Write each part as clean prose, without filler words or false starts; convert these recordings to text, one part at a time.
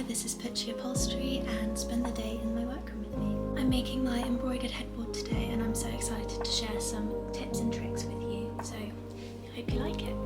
Lara, this is Pucci Upholstery, and spend the day in my workroom with me. I'm making my embroidered headboard today and I'm so excited to share some tips and tricks with you, so I hope you like it.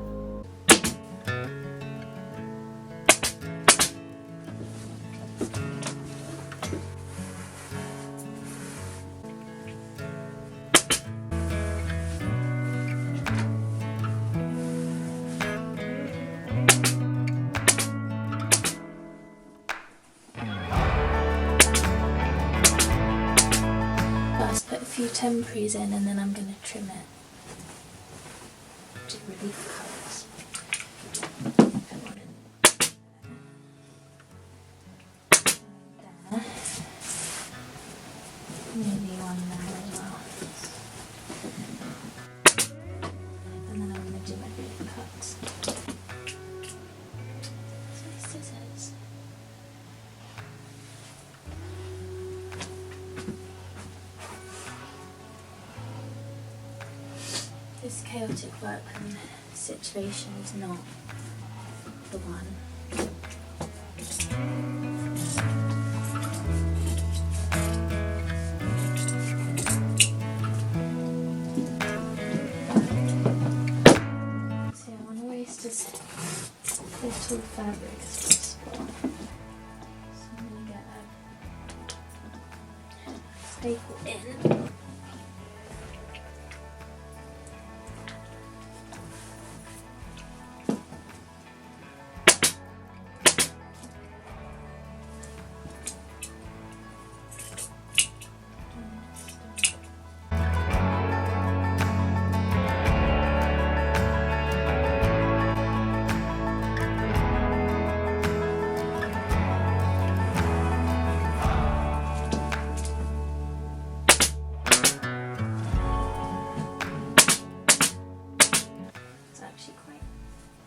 Put a few temporaries in and then I'm going to trim it. Do relief colours. Put one in there. Maybe one there as well. And then I'm going to do my relief cuts. So scissors. This chaotic workroom situation is not the one. So I want to waste as little fabric as possible. So I'm going to get a staple in.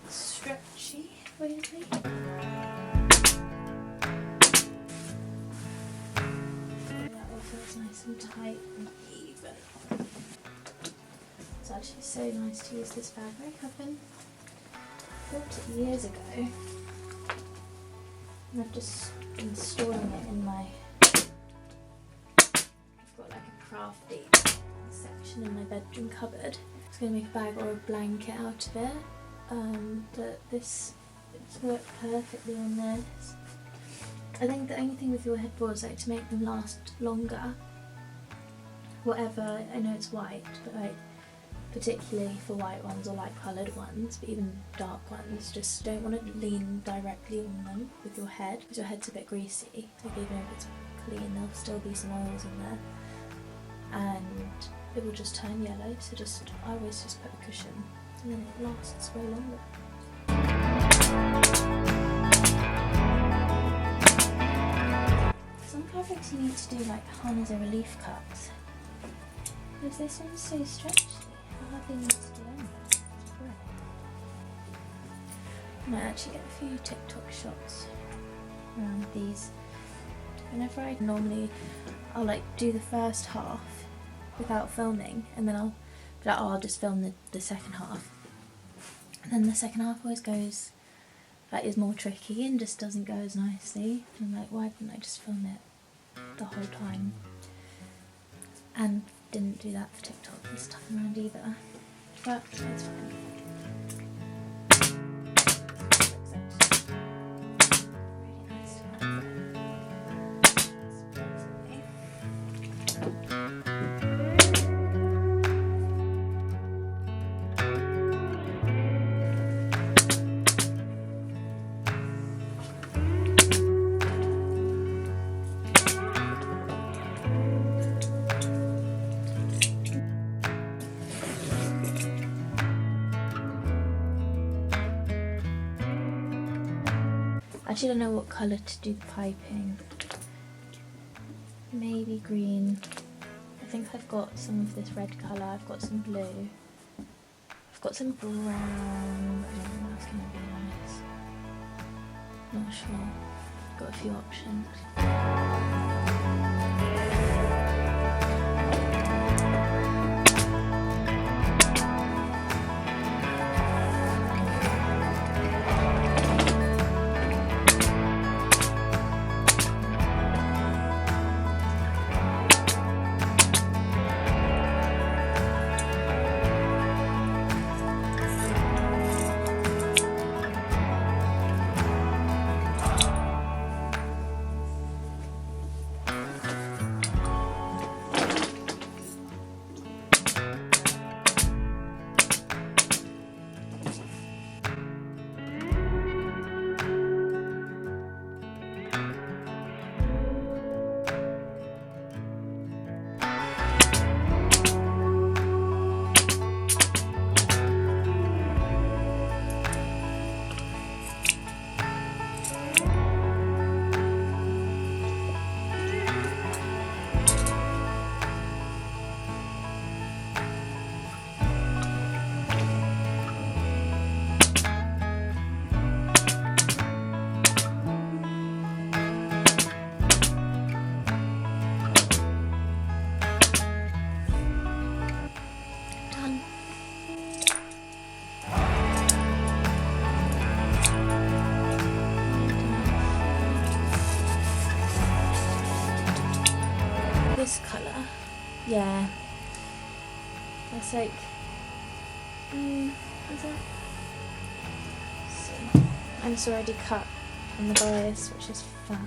Stretchy, weirdly. That all feels nice and tight and even. It's actually so nice to use this fabric. I bought it years ago and I've just been storing it in my... I've got like a crafty section in my bedroom cupboard. I was going to make a bag or a blanket out of it. But it's worked perfectly on this. I think the only thing with your headboards, like to make them last longer, whatever, I know it's white, but like particularly for white ones or light coloured ones, but even dark ones, just don't want to lean directly on them with your head, because your head's a bit greasy, like even if it's clean there'll still be some oils in there and it will just turn yellow, so I always just put a cushion and then it lasts way longer. Some fabrics you need to do like harness or relief cuts. Because this one's so stretchy, I hardly need to do anything. It's great. I might actually get a few TikTok shots around these. Whenever I'll like do the first half without filming and then I'll be like, oh, I'll just film the second half. And then the second half always goes, like, is more tricky and just doesn't go as nicely. And I'm like, why didn't I just film it the whole time? And didn't do that for TikTok this time around either. But it's fine. Really nice to have. I actually don't know what colour to do the piping. Maybe green. I think I've got some of this red colour, I've got some blue. I've got some brown, I don't know what's going to be nice. Not sure. I've got a few options. This colour, yeah, that's like, is that? So, and it's already cut on the bias, which is fab.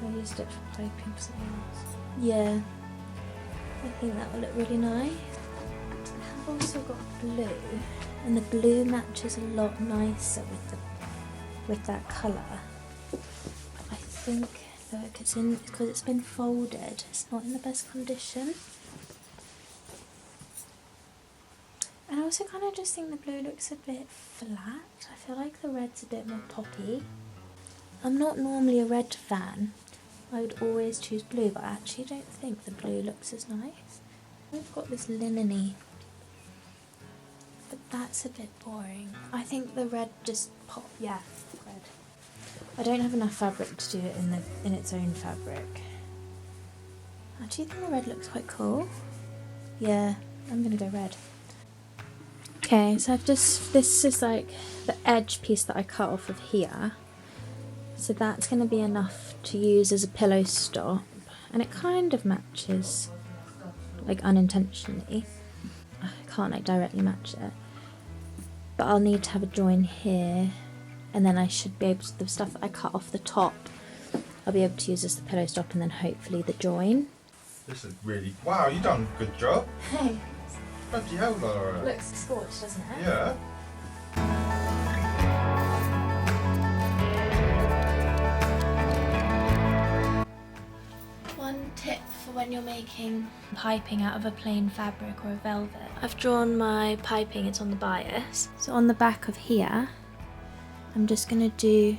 I used it for piping for something else. Yeah, I think that will look really nice. I've also got blue, and the blue matches a lot nicer with that colour. I think. Look, because it's been folded, it's not in the best condition. And I also kind of just think the blue looks a bit flat. I feel like the red's a bit more poppy. I'm not normally a red fan. I would always choose blue, but I actually don't think the blue looks as nice. We've got this linen-y, but that's a bit boring. I think the red just pop, yeah, red. I don't have enough fabric to do it in its own fabric. I actually think the red looks quite cool. Yeah, I'm gonna go red. Okay, so this is like the edge piece that I cut off of here. So that's gonna be enough to use as a pillow stop. And it kind of matches, like unintentionally. I can't like directly match it. But I'll need to have a join here. And then I should be able to, the stuff that I cut off the top, I'll be able to use as the pillow stop and then hopefully the join. This is really, wow, you done a good job. Hey. Bloody hell, Lara. Looks scorched, doesn't it? Yeah. One tip for when you're making piping out of a plain fabric or a velvet. I've drawn my piping, it's on the bias. So on the back of here, I'm just going to do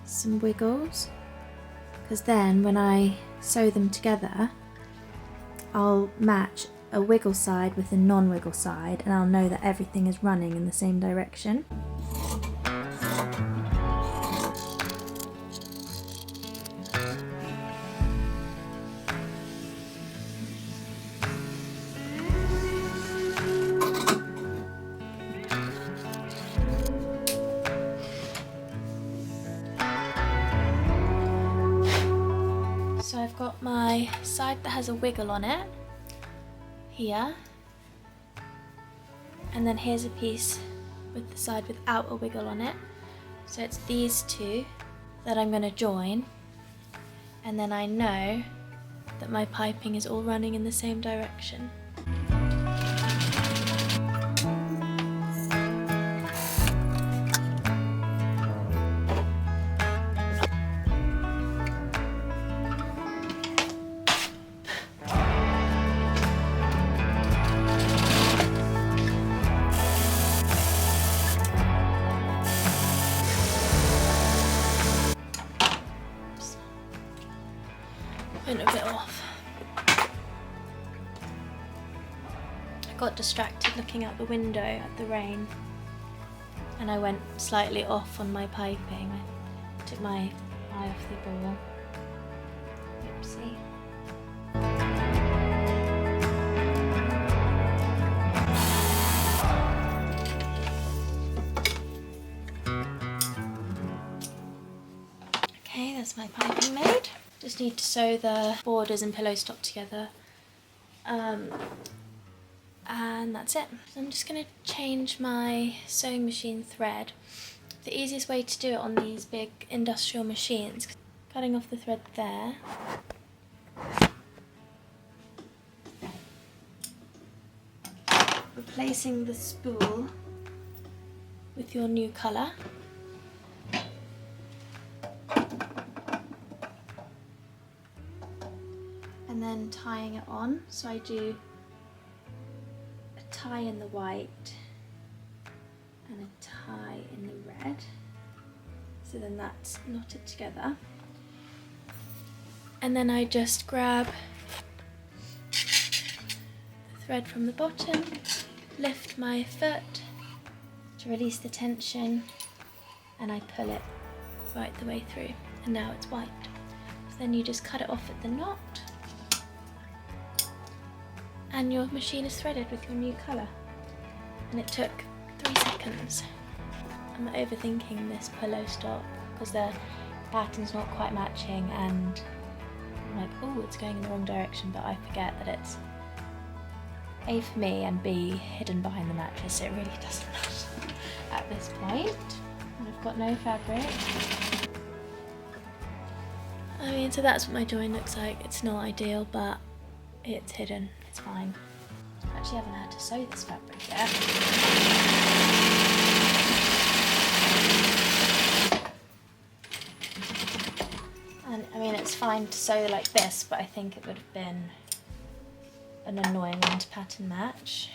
some wiggles, because then when I sew them together, I'll match a wiggle side with a non-wiggle side, and I'll know that everything is running in the same direction. So I've got my side that has a wiggle on it, here, and then here's a piece with the side without a wiggle on it. So it's these two that I'm going to join, and then I know that my piping is all running in the same direction. Went a bit off. I got distracted looking out the window at the rain, and I went slightly off on my piping. I took my eye off the ball. Oopsie. Okay, that's my piping made. Just need to sew the borders and pillow stop together, and that's it. So I'm just going to change my sewing machine thread. The easiest way to do it on these big industrial machines, cutting off the thread there, replacing the spool with your new colour, and then tying it on. So I do a tie in the white and a tie in the red. So then that's knotted together. And then I just grab the thread from the bottom, lift my foot to release the tension, and I pull it right the way through. And now it's white. So then you just cut it off at the knot, and your machine is threaded with your new colour. And it took 3 seconds. I'm overthinking this pillow stop because the pattern's not quite matching, and I'm like, oh, it's going in the wrong direction, but I forget that it's A for me and B hidden behind the mattress, so it really doesn't matter at this point. And I've got no fabric. I mean, so that's what my join looks like. It's not ideal, but it's hidden, it's fine. I actually haven't had to sew this fabric yet. And I mean, it's fine to sew like this, but I think it would have been an annoying one to pattern match.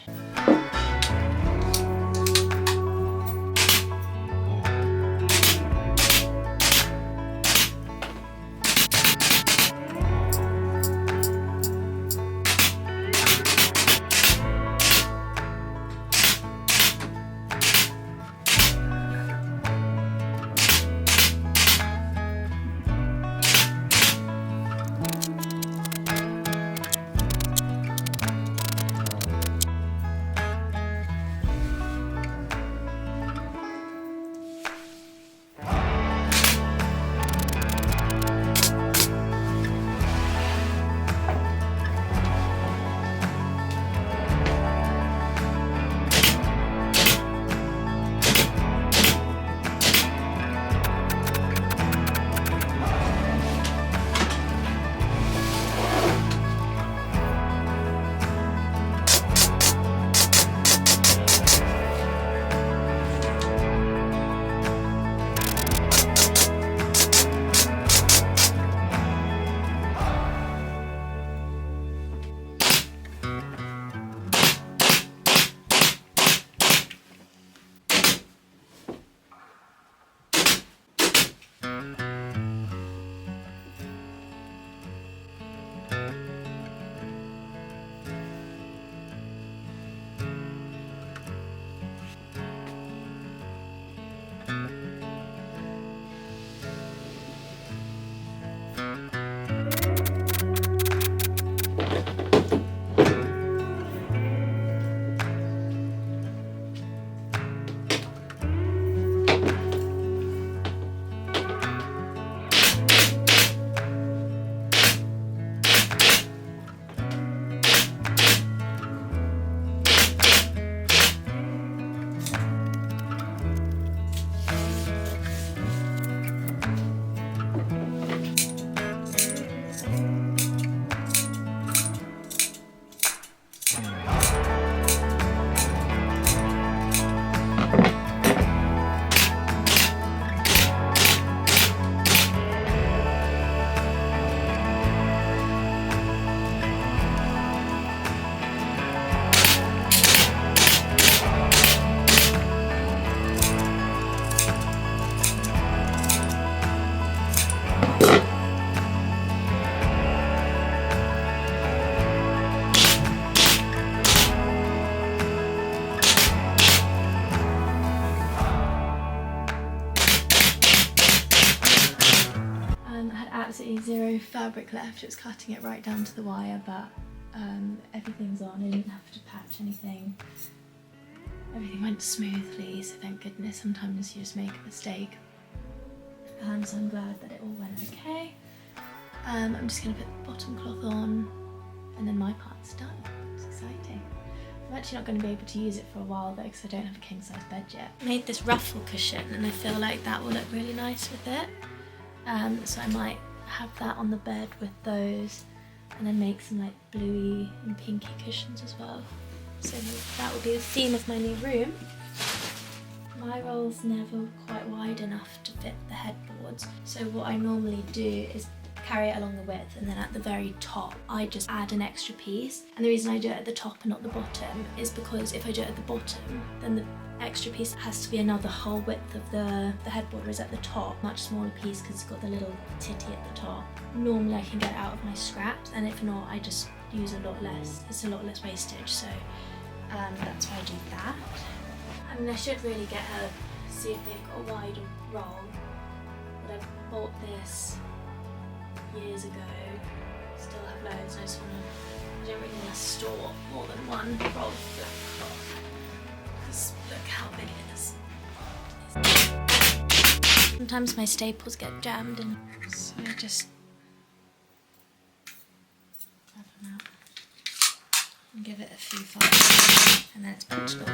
Zero fabric left, it was cutting it right down to the wire, but everything's on. I didn't have to patch anything. Everything went smoothly, so thank goodness. Sometimes you just make a mistake, so I'm glad that it all went okay. I'm just going to put the bottom cloth on, and then my part's done. It's exciting. I'm actually not going to be able to use it for a while though, because I don't have a king size bed yet. I made this ruffle cushion, and I feel like that will look really nice with it. So I might have that on the bed with those, and then make some like bluey and pinky cushions as well. So that will be the theme of my new room. My roll's never quite wide enough to fit the headboards, so what I normally do is carry it along the width, and then at the very top I just add an extra piece. And the reason I do it at the top and not the bottom is because if I do it at the bottom, then the extra piece has to be another whole width of the headboard is at the top, much smaller piece because it's got the little titty at the top. Normally I can get it out of my scraps, and if not I just use a lot less. It's a lot less wastage, so that's why I do that. I mean, I should really get see if they've got a wider roll, but I bought this years ago. Still have loads. I don't really want to store more than one roll of black cloth. Just look how big it is. Sometimes my staples get jammed, and so I just and give it a few fires, and then it's punched up.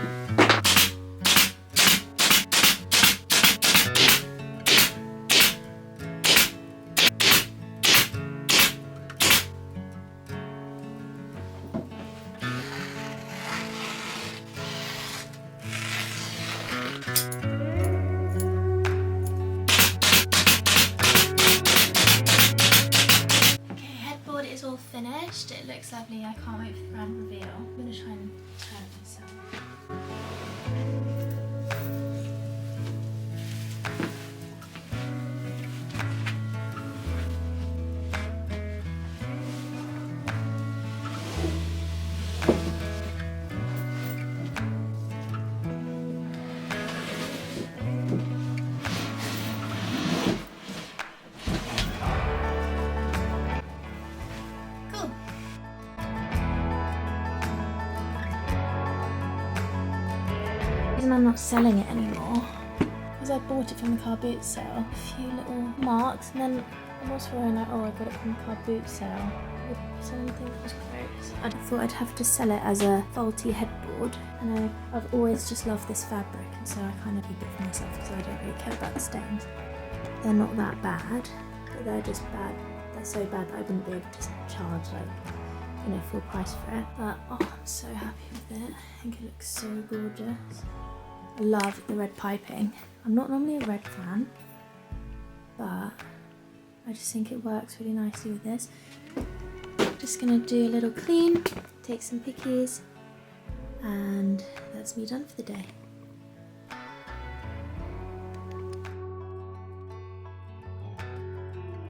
Finished. It looks lovely. I can't wait for the grand reveal. I'm going to try and turn it myself. I'm not selling it anymore because I bought it from the car boot sale. A few little marks, and then I was worrying like, oh, I got it from the car boot sale. Would someone think it was gross? I thought I'd have to sell it as a faulty headboard, and I've always just loved this fabric, and so I kind of keep it for myself because I don't really care about the stains. They're not that bad, but they're just bad. They're so bad that I wouldn't be able to charge full price for it. But oh, I'm so happy with it. I think it looks so gorgeous. I love the red piping. I'm not normally a red fan, but I just think it works really nicely with this. Just gonna do a little clean, take some pickies, and that's me done for the day.